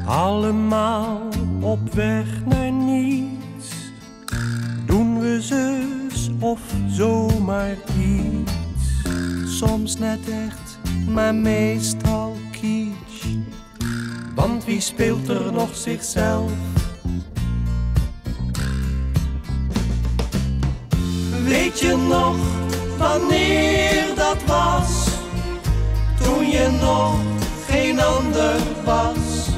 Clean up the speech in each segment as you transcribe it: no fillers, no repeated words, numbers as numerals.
Allemaal op weg naar niets, doen we zus of zomaar iets. Soms net echt, maar meestal kitsch. Want wie speelt er nog zichzelf? Weet je nog wanneer dat was? Toen je nog geen ander was.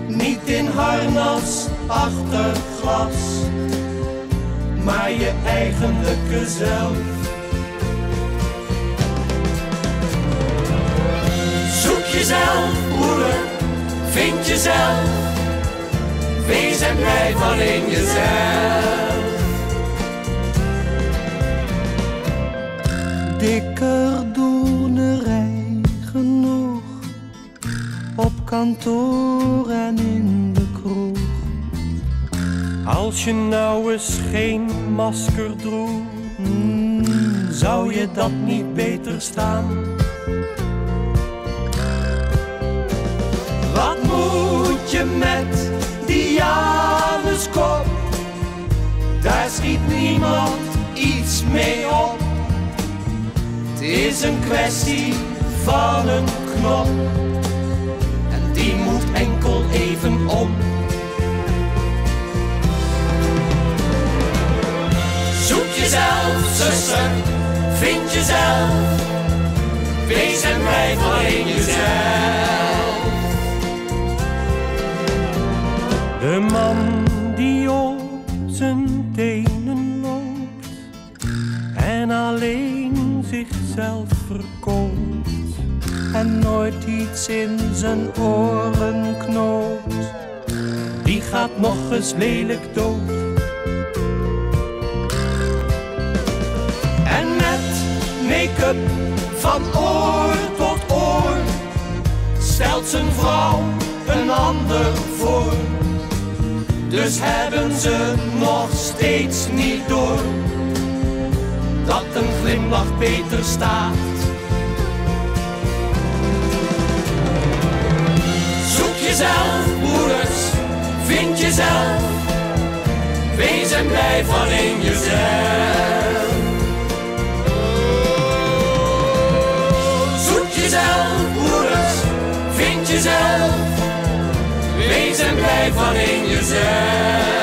Niet in harnas achter glas, maar je eigenlijke zelf. Zoek jezelf, broeder, vind jezelf. Wees en blijf alleen jezelf. Dikker doenerij genoeg, op kantoor en in de kroeg. Als je nou eens geen masker droeg, zou je dat niet beter staan? Wat moet je met die Januskop? Daar schiet niemand iets mee op. Het is een kwestie van een knop, en die moet enkel even om. Zoek jezelf, zuster, vind jezelf. Wees en blijf alleen jezelf. De man die op zijn tenen loopt en alleen zichzelf verkoopt en nooit iets in zijn oren knoopt, die gaat nog eens lelijk dood. En met make-up van oor tot oor stelt zijn vrouw een ander voor. Dus hebben ze nog steeds niet door dat een glimlach beter staat. Zoek jezelf, broeders, vind jezelf. Wees en blijf alleen jezelf. Zoek jezelf, broeders, vind jezelf. Wees en blijf alleen jezelf.